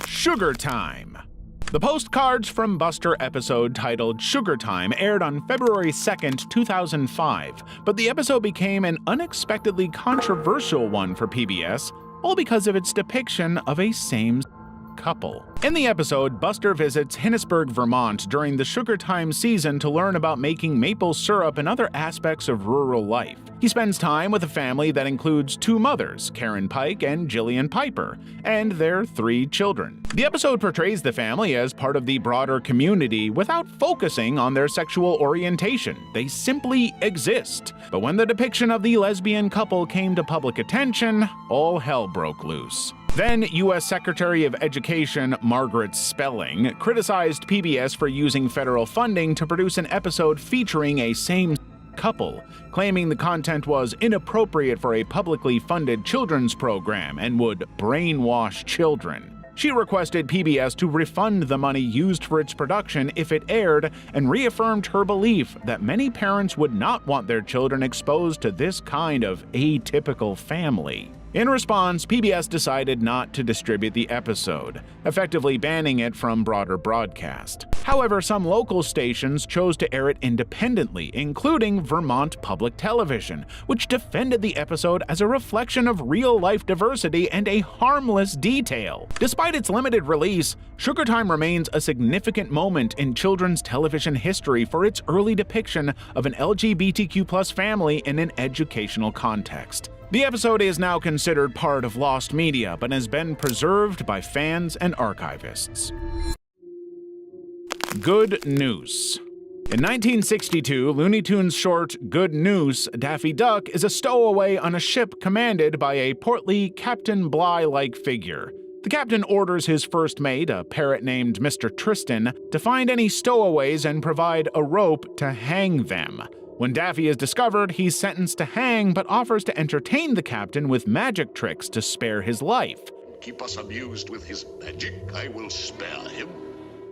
Sugar Time. The Postcards from Buster episode titled Sugar Time aired on February 2nd, 2005, but the episode became an unexpectedly controversial one for PBS, all because of its depiction of a same-sex couple. In the episode, Buster visits Iceberg, Vermont during the Sugar Time season to learn about making maple syrup and other aspects of rural life. He spends time with a family that includes two mothers, Karen Pike and Jillian Piper, and their 3 children. The episode portrays the family as part of the broader community without focusing on their sexual orientation. They simply exist. But when the depiction of the lesbian couple came to public attention, all hell broke loose. Then U.S. Secretary of Education Margaret Spelling criticized PBS for using federal funding to produce an episode featuring a same couple, claiming the content was inappropriate for a publicly funded children's program and would brainwash children. She requested PBS to refund the money used for its production if it aired, and reaffirmed her belief that many parents would not want their children exposed to this kind of atypical family. In response, PBS decided not to distribute the episode, effectively banning it from broader broadcast. However, some local stations chose to air it independently, including Vermont Public Television, which defended the episode as a reflection of real-life diversity and a harmless detail. Despite its limited release, Sugar Time remains a significant moment in children's television history for its early depiction of an LGBTQ+ family in an educational context. The episode is now considered part of lost media, but has been preserved by fans and archivists. Good News. In 1962, Looney Tunes short Good News, Daffy Duck is a stowaway on a ship commanded by a portly Captain Bligh-like figure. The captain orders his first mate, a parrot named Mr. Tristan, to find any stowaways and provide a rope to hang them. When Daffy is discovered, he's sentenced to hang, but offers to entertain the captain with magic tricks to spare his life. Keep us amused with his magic, I will spare him.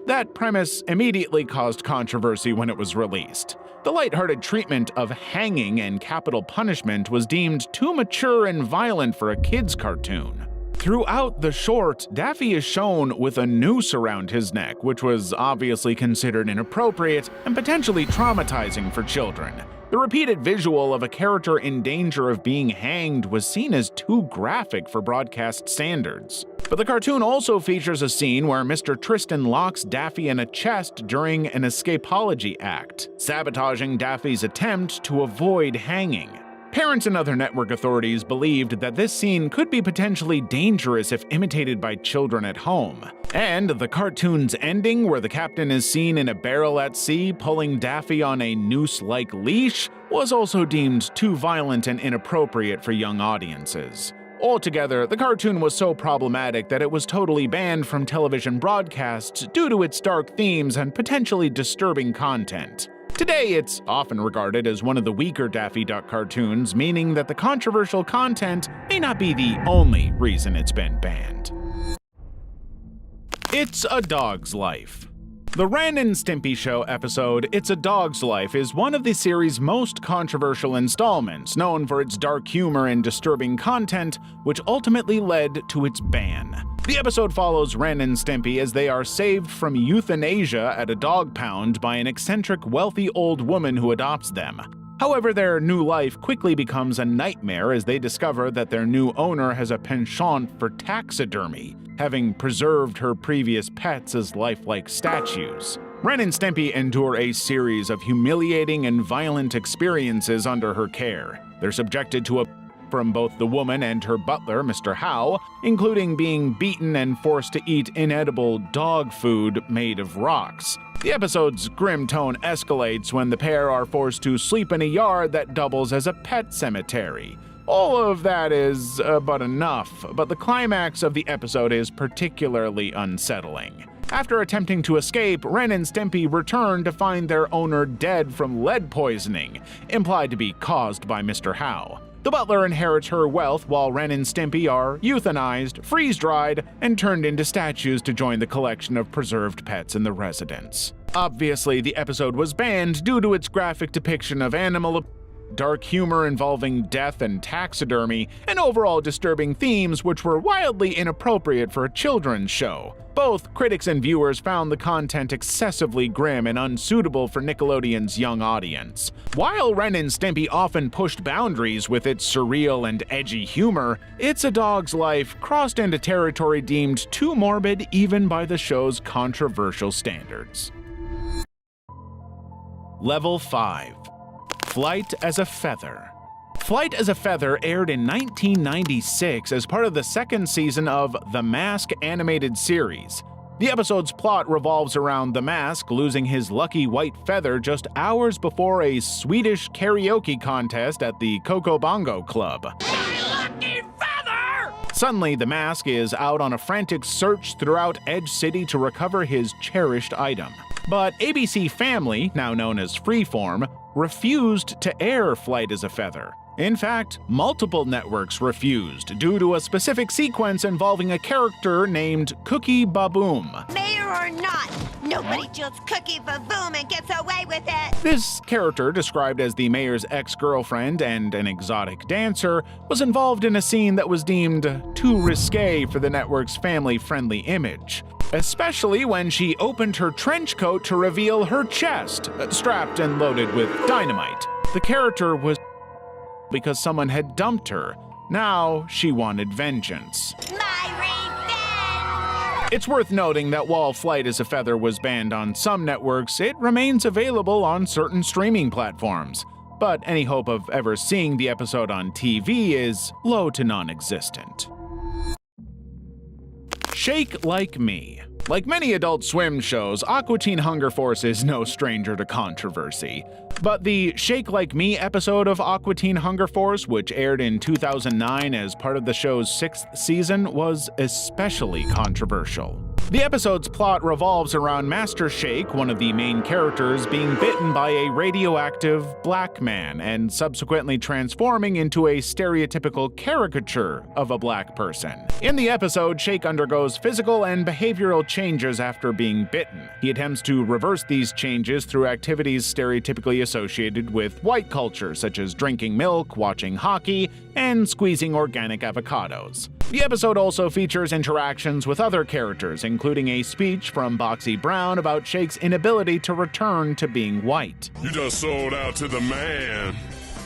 That premise immediately caused controversy when it was released. The lighthearted treatment of hanging and capital punishment was deemed too mature and violent for a kid's cartoon. Throughout the short, Daffy is shown with a noose around his neck, which was obviously considered inappropriate and potentially traumatizing for children. The repeated visual of a character in danger of being hanged was seen as too graphic for broadcast standards. But the cartoon also features a scene where Mr. Tristan locks Daffy in a chest during an escapology act, sabotaging Daffy's attempt to avoid hanging. Parents and other network authorities believed that this scene could be potentially dangerous if imitated by children at home. And the cartoon's ending, where the captain is seen in a barrel at sea pulling Daffy on a noose-like leash, was also deemed too violent and inappropriate for young audiences. Altogether, the cartoon was so problematic that it was totally banned from television broadcasts due to its dark themes and potentially disturbing content. Today, it's often regarded as one of the weaker Daffy Duck cartoons, meaning that the controversial content may not be the only reason it's been banned. It's a Dog's Life. The Ren and Stimpy Show episode It's a Dog's Life is one of the series' most controversial installments, known for its dark humor and disturbing content, which ultimately led to its ban. The episode follows Ren and Stimpy as they are saved from euthanasia at a dog pound by an eccentric, wealthy old woman who adopts them. However, their new life quickly becomes a nightmare as they discover that their new owner has a penchant for taxidermy, having preserved her previous pets as lifelike statues. Ren and Stimpy endure a series of humiliating and violent experiences under her care. They're subjected to a from both the woman and her butler, Mr. Howe, including being beaten and forced to eat inedible dog food made of rocks. The episode's grim tone escalates when the pair are forced to sleep in a yard that doubles as a pet cemetery. All of that is but enough, but the climax of the episode is particularly unsettling. After attempting to escape, Ren and Stimpy return to find their owner dead from lead poisoning, implied to be caused by Mr. Howe. The butler inherits her wealth while Ren and Stimpy are euthanized, freeze-dried, and turned into statues to join the collection of preserved pets in the residence. Obviously, the episode was banned due to its graphic depiction of animal dark humor involving death and taxidermy, and overall disturbing themes which were wildly inappropriate for a children's show. Both critics and viewers found the content excessively grim and unsuitable for Nickelodeon's young audience. While Ren and Stimpy often pushed boundaries with its surreal and edgy humor, It's a Dog's Life crossed into territory deemed too morbid even by the show's controversial standards. Level 5. Flight as a Feather. Flight as a Feather aired in 1996 as part of the second season of The Mask animated series. The episode's plot revolves around the Mask losing his lucky white feather just hours before a Swedish karaoke contest at the Coco Bongo Club. Lucky feather! Suddenly, the Mask is out on a frantic search throughout Edge City to recover his cherished item. But ABC Family, now known as Freeform, refused to air Flight as a Feather. In fact, multiple networks refused due to a specific sequence involving a character named Cookie Baboom. Mayor or not, nobody jilts Cookie Baboom and gets away with it. This character, described as the mayor's ex-girlfriend and an exotic dancer, was involved in a scene that was deemed too risque for the network's family-friendly image. Especially when she opened her trench coat to reveal her chest, strapped and loaded with dynamite. The character was because someone had dumped her. Now she wanted vengeance. My revenge! It's worth noting that while Flight as a Feather was banned on some networks, it remains available on certain streaming platforms. But any hope of ever seeing the episode on TV is low to non-existent. Shake Like Me. Like many Adult Swim shows, Aqua Teen Hunger Force is no stranger to controversy. But the Shake Like Me episode of Aqua Teen Hunger Force, which aired in 2009 as part of the show's 6th season, was especially controversial. The episode's plot revolves around Master Shake, one of the main characters, being bitten by a radioactive black man and subsequently transforming into a stereotypical caricature of a black person. In the episode, Shake undergoes physical and behavioral changes after being bitten. He attempts to reverse these changes through activities stereotypically associated with white culture, such as drinking milk, watching hockey, and squeezing organic avocados. The episode also features interactions with other characters, including a speech from Boxy Brown about Shake's inability to return to being white. You just sold out to the man.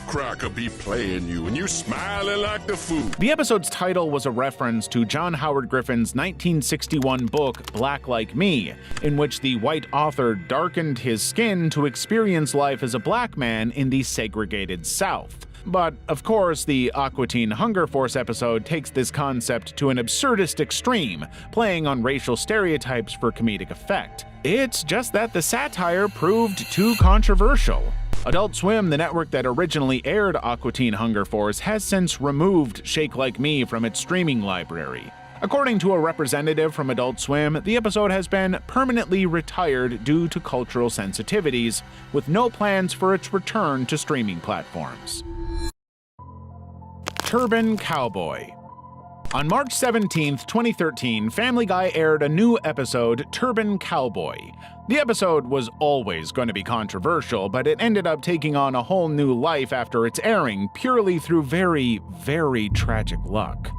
Cracker be playing you, and you smiling like the fool. The episode's title was a reference to John Howard Griffin's 1961 book, Black Like Me, in which the white author darkened his skin to experience life as a black man in the segregated South. But, of course, the Aqua Teen Hunger Force episode takes this concept to an absurdist extreme, playing on racial stereotypes for comedic effect. It's just that the satire proved too controversial. Adult Swim, the network that originally aired Aqua Teen Hunger Force, has since removed Shake Like Me from its streaming library. According to a representative from Adult Swim, the episode has been permanently retired due to cultural sensitivities, with no plans for its return to streaming platforms. Turban Cowboy. On March 17, 2013, Family Guy aired a new episode, Turban Cowboy. The episode was always going to be controversial, but it ended up taking on a whole new life after its airing, purely through very, very tragic luck.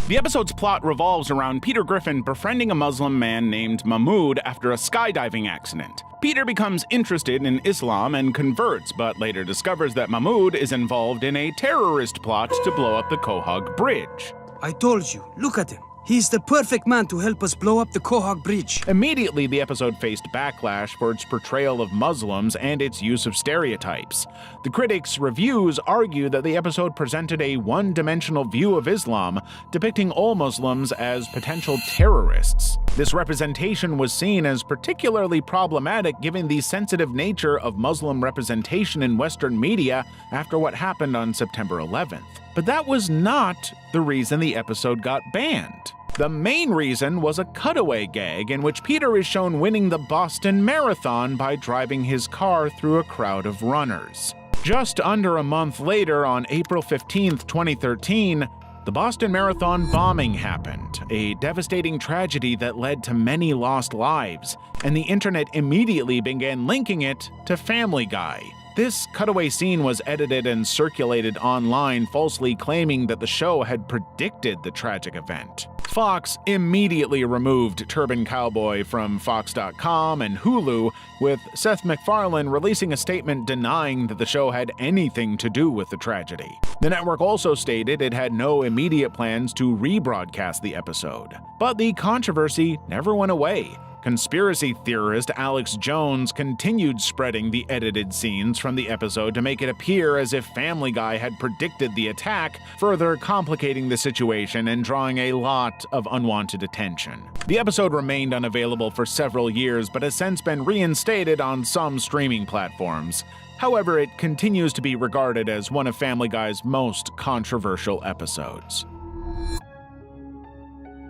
The episode's plot revolves around Peter Griffin befriending a Muslim man named Mahmoud after a skydiving accident. Peter becomes interested in Islam and converts, but later discovers that Mahmoud is involved in a terrorist plot to blow up the Quahog Bridge. I told you, look at him. He's the perfect man to help us blow up the Quahog Bridge. Immediately, the episode faced backlash for its portrayal of Muslims and its use of stereotypes. The critics' reviews argue that the episode presented a one-dimensional view of Islam, depicting all Muslims as potential terrorists. This representation was seen as particularly problematic given the sensitive nature of Muslim representation in Western media after what happened on September 11th. But that was not the reason the episode got banned. The main reason was a cutaway gag in which Peter is shown winning the Boston Marathon by driving his car through a crowd of runners. Just under a month later, on April 15, 2013, the Boston Marathon bombing happened, a devastating tragedy that led to many lost lives, and the internet immediately began linking it to Family Guy. This cutaway scene was edited and circulated online, falsely claiming that the show had predicted the tragic event. Fox immediately removed Turban Cowboy from Fox.com and Hulu, with Seth MacFarlane releasing a statement denying that the show had anything to do with the tragedy. The network also stated it had no immediate plans to rebroadcast the episode. But the controversy never went away. Conspiracy theorist Alex Jones continued spreading the edited scenes from the episode to make it appear as if Family Guy had predicted the attack, further complicating the situation and drawing a lot of unwanted attention. The episode remained unavailable for several years, but has since been reinstated on some streaming platforms. However, it continues to be regarded as one of Family Guy's most controversial episodes.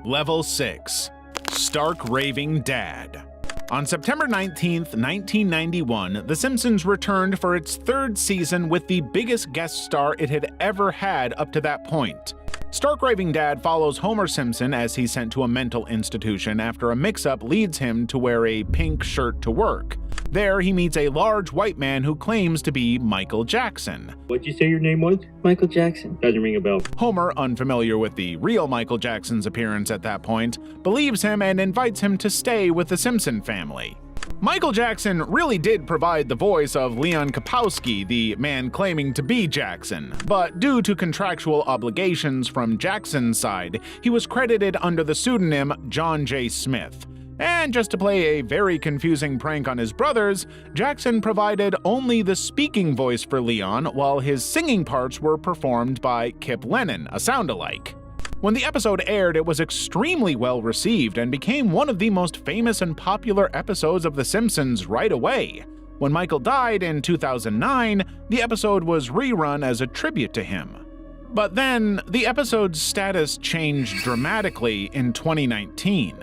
Level 6. Stark Raving Dad. On September 19, 1991, The Simpsons returned for its third season with the biggest guest star it had ever had up to that point. Stark Raving Dad follows Homer Simpson as he's sent to a mental institution after a mix-up leads him to wear a pink shirt to work. There, he meets a large white man who claims to be Michael Jackson. What'd you say your name was? Michael Jackson. Doesn't ring a bell. Homer, unfamiliar with the real Michael Jackson's appearance at that point, believes him and invites him to stay with the Simpson family. Michael Jackson really did provide the voice of Leon Kapowski, the man claiming to be Jackson, but due to contractual obligations from Jackson's side, he was credited under the pseudonym John J. Smith. And just to play a very confusing prank on his brothers, Jackson provided only the speaking voice for Leon, while his singing parts were performed by Kip Lennon, a sound-alike. When the episode aired, it was extremely well received and became one of the most famous and popular episodes of The Simpsons right away. When Michael died in 2009, the episode was rerun as a tribute to him. But then, the episode's status changed dramatically in 2019.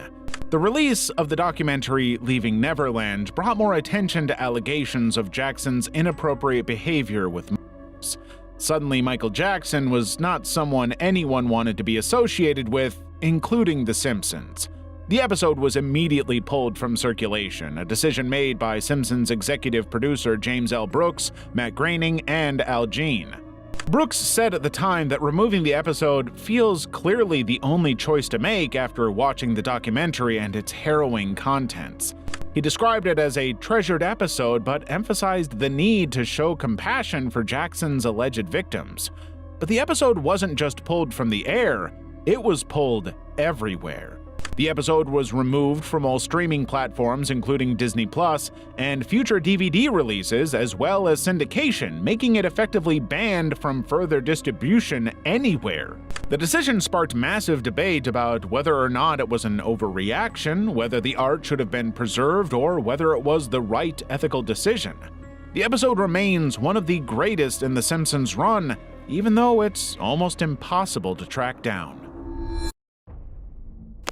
The release of the documentary Leaving Neverland brought more attention to allegations of Jackson's inappropriate behavior with minors. Suddenly, Michael Jackson was not someone anyone wanted to be associated with, including The Simpsons. The episode was immediately pulled from circulation, a decision made by Simpsons executive producer James L. Brooks, Matt Groening, and Al Jean. Brooks said at the time that removing the episode feels clearly the only choice to make after watching the documentary and its harrowing contents. He described it as a treasured episode, but emphasized the need to show compassion for Jackson's alleged victims. But the episode wasn't just pulled from the air, it was pulled everywhere. The episode was removed from all streaming platforms, including Disney Plus, and future DVD releases, as well as syndication, making it effectively banned from further distribution anywhere. The decision sparked massive debate about whether or not it was an overreaction, whether the art should have been preserved, or whether it was the right ethical decision. The episode remains one of the greatest in The Simpsons run, even though it's almost impossible to track down.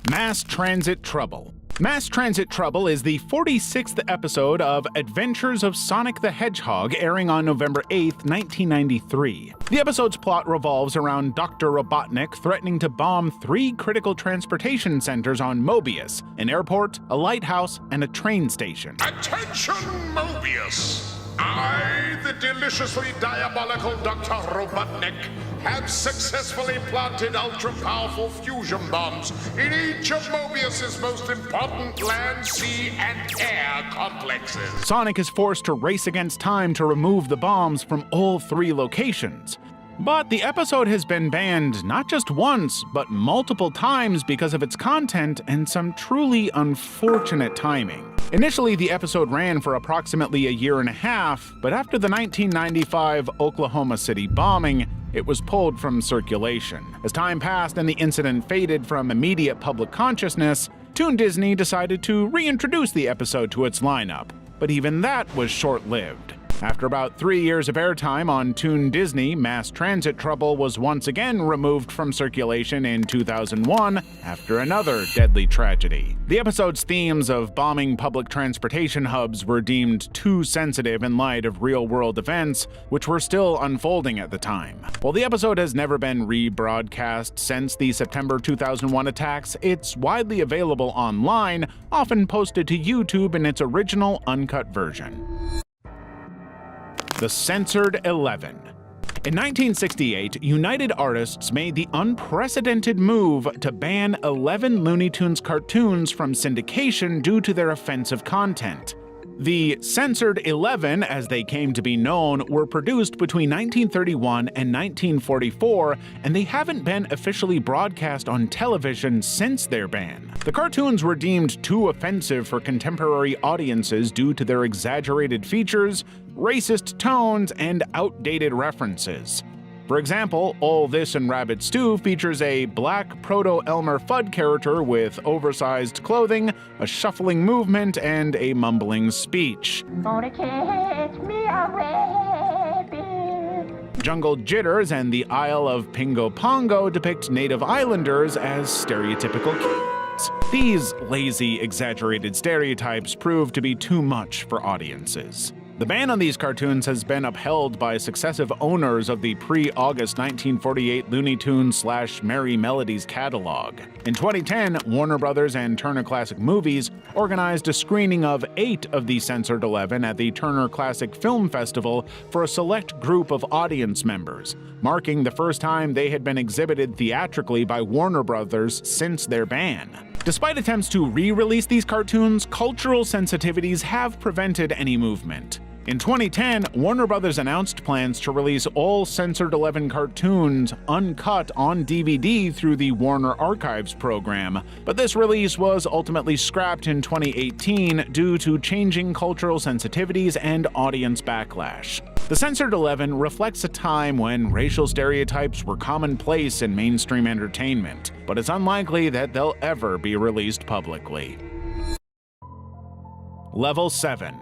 Mass Transit Trouble. Mass Transit Trouble is the 46th episode of Adventures of Sonic the Hedgehog, airing on November 8, 1993. The episode's plot revolves around Dr. Robotnik threatening to bomb 3 critical transportation centers on Mobius, an airport, a lighthouse, and a train station. Attention, Mobius! I, the deliciously diabolical Dr. Robotnik, have successfully planted ultra-powerful fusion bombs in each of Mobius's most important land, sea, and air complexes. Sonic is forced to race against time to remove the bombs from all 3 locations. But the episode has been banned not just once, but multiple times because of its content and some truly unfortunate timing. Initially, the episode ran for approximately a year and a half, but after the 1995 Oklahoma City bombing, it was pulled from circulation. As time passed and the incident faded from immediate public consciousness, Toon Disney decided to reintroduce the episode to its lineup, but even that was short-lived. After about 3 years of airtime on Toon Disney, Mass Transit Trouble was once again removed from circulation in 2001 after another deadly tragedy. The episode's themes of bombing public transportation hubs were deemed too sensitive in light of real-world events, which were still unfolding at the time. While the episode has never been rebroadcast since the September 2001 attacks, it's widely available online, often posted to YouTube in its original uncut version. The Censored 11. In 1968, United Artists made the unprecedented move to ban 11 Looney Tunes cartoons from syndication due to their offensive content. The Censored 11, as they came to be known, were produced between 1931 and 1944, and they haven't been officially broadcast on television since their ban. The cartoons were deemed too offensive for contemporary audiences due to their exaggerated features, racist tones, and outdated references. For example, All This and Rabbit Stew features a black Proto-Elmer Fudd character with oversized clothing, a shuffling movement, and a mumbling speech. Jungle Jitters and the Isle of Pingo Pongo depict native islanders as stereotypical kids. These lazy, exaggerated stereotypes prove to be too much for audiences. The ban on these cartoons has been upheld by successive owners of the pre-August 1948 Looney Tunes / Merry Melodies catalog. In 2010, Warner Brothers and Turner Classic Movies organized a screening of 8 of the Censored 11 at the Turner Classic Film Festival for a select group of audience members, marking the first time they had been exhibited theatrically by Warner Brothers since their ban. Despite attempts to re-release these cartoons, cultural sensitivities have prevented any movement. In 2010, Warner Brothers announced plans to release all Censored 11 cartoons uncut on DVD through the Warner Archives program, but this release was ultimately scrapped in 2018 due to changing cultural sensitivities and audience backlash. The Censored 11 reflects a time when racial stereotypes were commonplace in mainstream entertainment, but it's unlikely that they'll ever be released publicly. Level 7.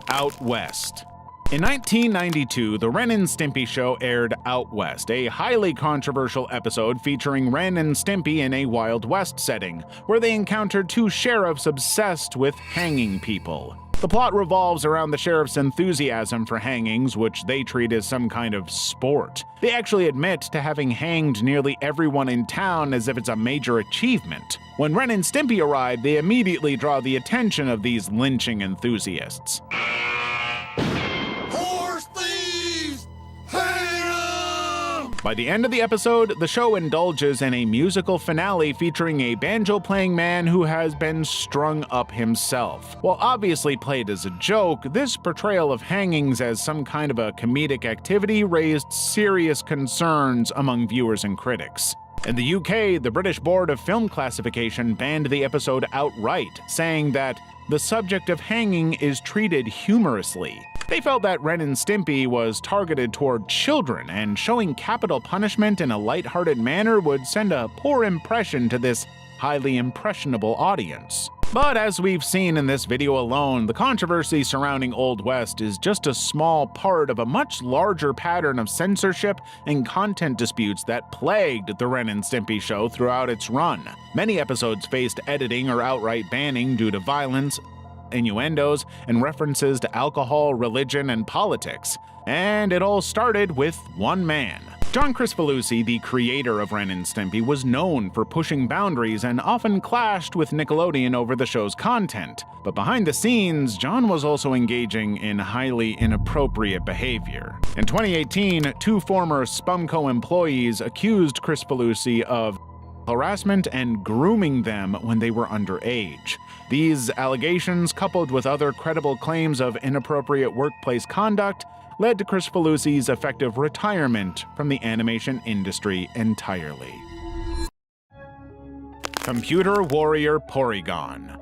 Out West. In 1992, the Ren and Stimpy show aired Out West, a highly controversial episode featuring Ren and Stimpy in a Wild West setting, where they encountered 2 sheriffs obsessed with hanging people. The plot revolves around the sheriff's enthusiasm for hangings, which they treat as some kind of sport. They actually admit to having hanged nearly everyone in town as if it's a major achievement. When Ren and Stimpy arrive, they immediately draw the attention of these lynching enthusiasts. By the end of the episode, the show indulges in a musical finale featuring a banjo-playing man who has been strung up himself. While obviously played as a joke, this portrayal of hangings as some kind of a comedic activity raised serious concerns among viewers and critics. In the UK, the British Board of Film Classification banned the episode outright, saying that the subject of hanging is treated humorously. They felt that Ren and Stimpy was targeted toward children, and showing capital punishment in a lighthearted manner would send a poor impression to this highly impressionable audience. But as we've seen in this video alone, the controversy surrounding Old West is just a small part of a much larger pattern of censorship and content disputes that plagued the Ren and Stimpy show throughout its run. Many episodes faced editing or outright banning due to violence, innuendos, and references to alcohol, religion, and politics. And it all started with one man. John Kricfalusi, the creator of Ren and Stimpy, was known for pushing boundaries and often clashed with Nickelodeon over the show's content. But behind the scenes, John was also engaging in highly inappropriate behavior. In 2018, 2 former Spumco employees accused Kricfalusi of harassment and grooming them when they were underage. These allegations, coupled with other credible claims of inappropriate workplace conduct, led to Kricfalusi's effective retirement from the animation industry entirely. Computer Warrior Porygon.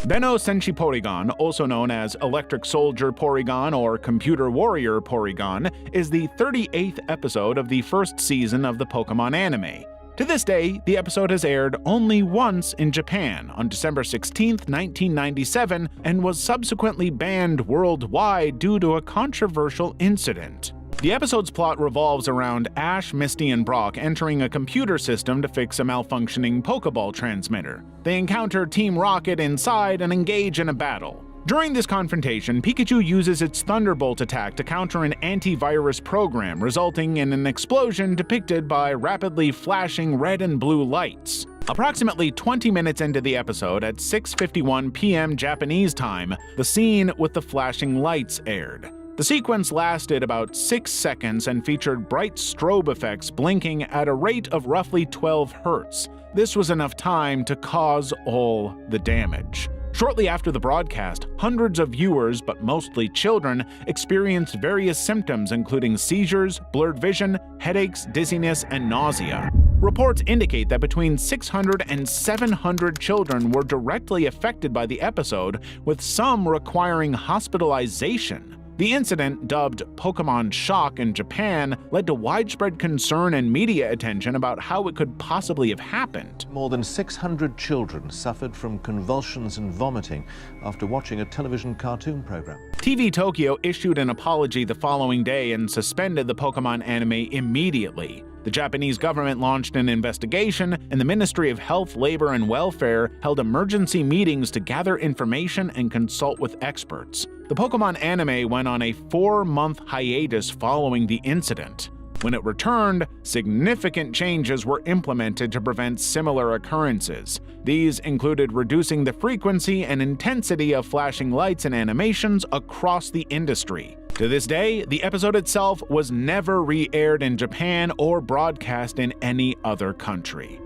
Benno Senshi Porygon, also known as Electric Soldier Porygon or Computer Warrior Porygon, is the 38th episode of the first season of the Pokemon anime. To this day, the episode has aired only once in Japan on December 16, 1997, and was subsequently banned worldwide due to a controversial incident. The episode's plot revolves around Ash, Misty, and Brock entering a computer system to fix a malfunctioning Pokeball transmitter. They encounter Team Rocket inside and engage in a battle. During this confrontation, Pikachu uses its Thunderbolt attack to counter an antivirus program, resulting in an explosion depicted by rapidly flashing red and blue lights. Approximately 20 minutes into the episode, at 6:51 p.m. Japanese time, the scene with the flashing lights aired. The sequence lasted about 6 seconds and featured bright strobe effects blinking at a rate of roughly 12 Hz. This was enough time to cause all the damage. Shortly after the broadcast, hundreds of viewers, but mostly children, experienced various symptoms including seizures, blurred vision, headaches, dizziness, and nausea. Reports indicate that between 600 and 700 children were directly affected by the episode, with some requiring hospitalization. The incident, dubbed Pokemon Shock in Japan, led to widespread concern and media attention about how it could possibly have happened. More than 600 children suffered from convulsions and vomiting after watching a television cartoon program. TV Tokyo issued an apology the following day and suspended the Pokemon anime immediately. The Japanese government launched an investigation, and the Ministry of Health, Labor, and Welfare held emergency meetings to gather information and consult with experts. The Pokemon anime went on a 4-month hiatus following the incident. When it returned, significant changes were implemented to prevent similar occurrences. These included reducing the frequency and intensity of flashing lights and animations across the industry. To this day, the episode itself was never re-aired in Japan or broadcast in any other country.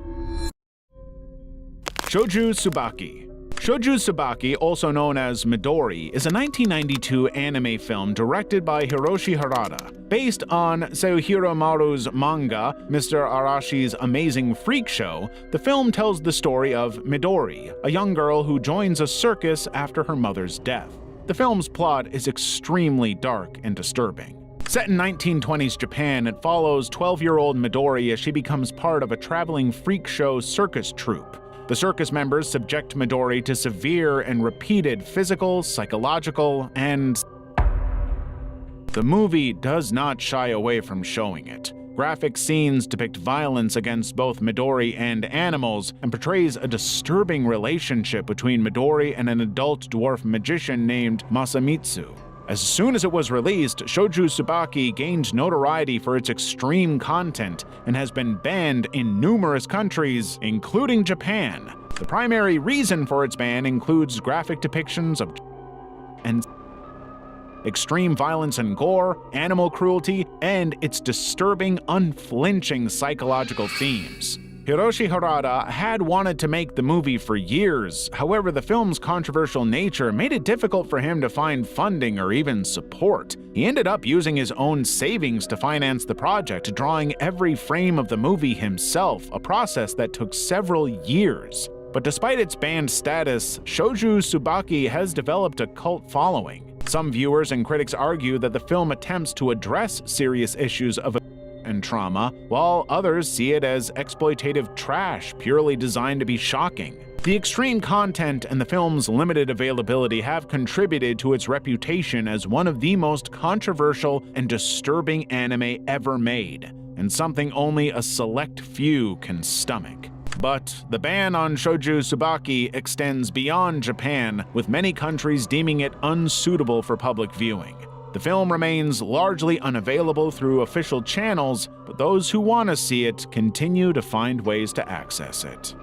Shouju Tsubaki. Shouju Tsubaki, also known as Midori, is a 1992 anime film directed by Hiroshi Harada. Based on Seihiro Maru's manga, Mr. Arashi's Amazing Freak Show, the film tells the story of Midori, a young girl who joins a circus after her mother's death. The film's plot is extremely dark and disturbing. Set in 1920s Japan, it follows 12-year-old Midori as she becomes part of a traveling freak show circus troupe. The circus members subject Midori to severe and repeated physical, psychological, and... The movie does not shy away from showing it. Graphic scenes depict violence against both Midori and animals and portrays a disturbing relationship between Midori and an adult dwarf magician named Masamitsu. As soon as it was released, Shouju Tsubaki gained notoriety for its extreme content and has been banned in numerous countries, including Japan. The primary reason for its ban includes graphic depictions of and extreme violence and gore, animal cruelty, and its disturbing, unflinching psychological themes. Hiroshi Harada had wanted to make the movie for years. However, the film's controversial nature made it difficult for him to find funding or even support. He ended up using his own savings to finance the project, drawing every frame of the movie himself, a process that took several years. But despite its banned status, Shouju Tsubaki has developed a cult following. Some viewers and critics argue that the film attempts to address serious issues of and trauma, while others see it as exploitative trash purely designed to be shocking. The extreme content and the film's limited availability have contributed to its reputation as one of the most controversial and disturbing anime ever made, and something only a select few can stomach. But the ban on Shouju Tsubaki extends beyond Japan, with many countries deeming it unsuitable for public viewing. The film remains largely unavailable through official channels, but those who want to see it continue to find ways to access it.